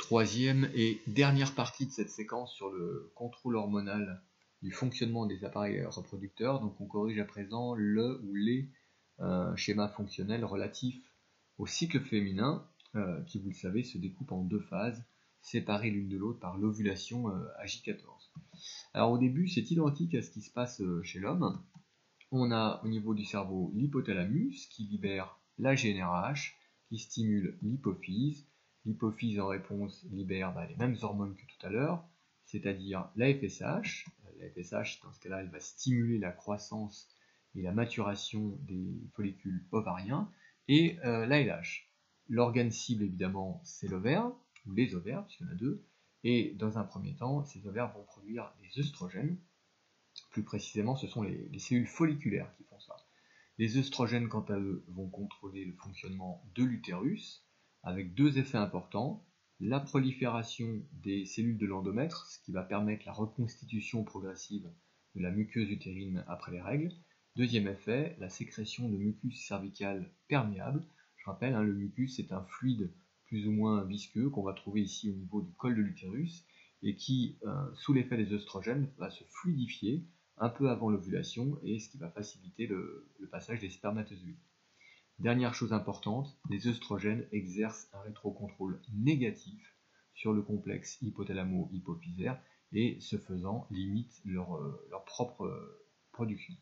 Troisième et dernière partie de cette séquence sur le contrôle hormonal du fonctionnement des appareils reproducteurs. Donc on corrige à présent le ou les schémas fonctionnels relatifs au cycle féminin qui, vous le savez, se découpe en deux phases, séparées l'une de l'autre par l'ovulation à J14. Alors au début, c'est identique à ce qui se passe chez l'homme. On a au niveau du cerveau l'hypothalamus qui libère la GnRH, qui stimule l'hypophyse. L'hypophyse en réponse libère les mêmes hormones que tout à l'heure, c'est-à-dire la FSH. La FSH, dans ce cas-là, elle va stimuler la croissance et la maturation des follicules ovariens, et la LH. L'organe cible, évidemment, c'est l'ovaire, ou les ovaires, puisqu'il y en a deux, et dans un premier temps, ces ovaires vont produire des œstrogènes. Plus précisément, ce sont les cellules folliculaires qui font ça. Les œstrogènes, quant à eux, vont contrôler le fonctionnement de l'utérus, avec deux effets importants. La prolifération des cellules de l'endomètre, ce qui va permettre la reconstitution progressive de la muqueuse utérine après les règles. Deuxième effet, la sécrétion de mucus cervical perméable. Je rappelle, le mucus, c'est un fluide plus ou moins visqueux qu'on va trouver ici au niveau du col de l'utérus et qui, sous l'effet des œstrogènes, va se fluidifier un peu avant l'ovulation, et ce qui va faciliter le passage des spermatozoïdes. Dernière chose importante, les œstrogènes exercent un rétrocontrôle négatif sur le complexe hypothalamo-hypophysaire et, ce faisant, limitent leur propre production.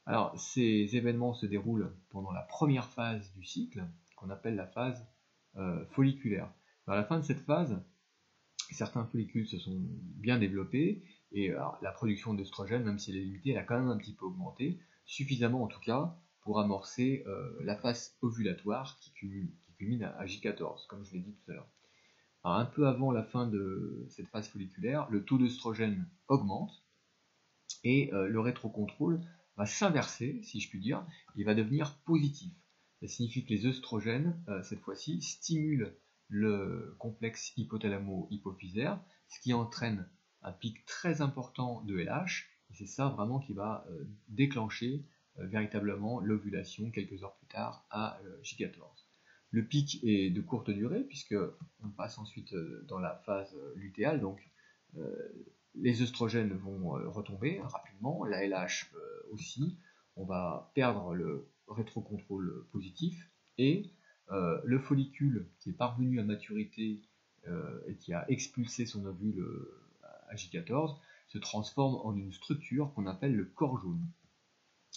Alors, ces événements se déroulent pendant la première phase du cycle, qu'on appelle la phase folliculaire. À la fin de cette phase, certains follicules se sont bien développés, et alors, la production d'œstrogènes, même si elle est limitée, elle a quand même un petit peu augmenté, suffisamment en tout cas pour amorcer la phase ovulatoire qui culmine à J14, comme je l'ai dit tout à l'heure. Alors, un peu avant la fin de cette phase folliculaire, le taux d'œstrogène augmente, et le rétrocontrôle va s'inverser, si je puis dire, il va devenir positif. Ça signifie que les œstrogènes, cette fois-ci, stimulent le complexe hypothalamo-hypophysaire, ce qui entraîne un pic très important de LH, et c'est ça vraiment qui va déclencher véritablement l'ovulation quelques heures plus tard à J14. Le pic est de courte durée, puisque on passe ensuite dans la phase lutéale, donc les œstrogènes vont retomber rapidement, la LH aussi, on va perdre le rétrocontrôle positif, et le follicule qui est parvenu à maturité et qui a expulsé son ovule à J14 se transforme en une structure qu'on appelle le corps jaune.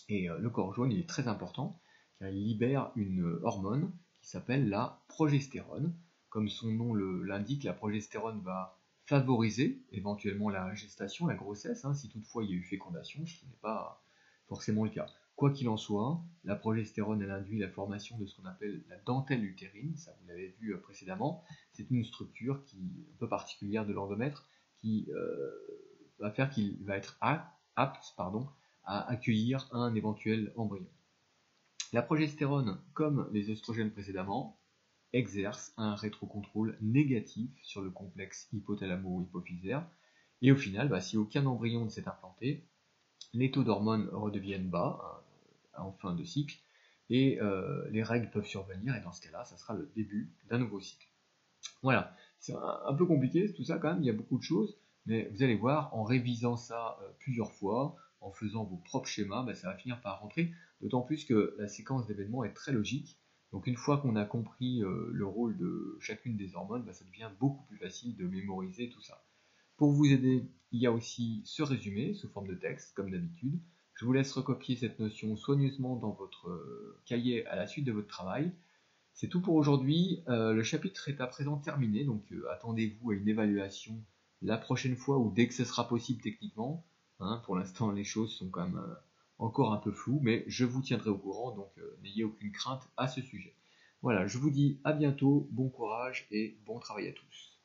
Et le corps jaune, il est très important car il libère une hormone qui s'appelle la progestérone. Comme son nom l'indique, la progestérone va favoriser éventuellement la gestation, la grossesse, si toutefois il y a eu fécondation, ce qui n'est pas forcément le cas. Quoi qu'il en soit, la progestérone, elle induit la formation de ce qu'on appelle la dentelle utérine, ça vous l'avez vu précédemment. C'est une structure un peu particulière de l'endomètre qui va faire qu'il va être apte à accueillir un éventuel embryon. La progestérone, comme les œstrogènes précédemment, exerce un rétrocontrôle négatif sur le complexe hypothalamo-hypophysaire, et au final, si aucun embryon ne s'est implanté, les taux d'hormones redeviennent bas en fin de cycle, et les règles peuvent survenir, et dans ce cas-là, ça sera le début d'un nouveau cycle. Voilà, c'est un peu compliqué tout ça quand même, il y a beaucoup de choses, mais vous allez voir, en révisant ça plusieurs fois, en faisant vos propres schémas, ça va finir par rentrer, d'autant plus que la séquence d'événements est très logique. Donc une fois qu'on a compris le rôle de chacune des hormones, ça devient beaucoup plus facile de mémoriser tout ça. Pour vous aider, il y a aussi ce résumé sous forme de texte, comme d'habitude. Je vous laisse recopier cette notion soigneusement dans votre cahier à la suite de votre travail. C'est tout pour aujourd'hui. Le chapitre est à présent terminé, donc attendez-vous à une évaluation la prochaine fois ou dès que ce sera possible techniquement. Pour l'instant, les choses sont quand même encore un peu floues, mais je vous tiendrai au courant, donc n'ayez aucune crainte à ce sujet. Voilà, je vous dis à bientôt, bon courage et bon travail à tous.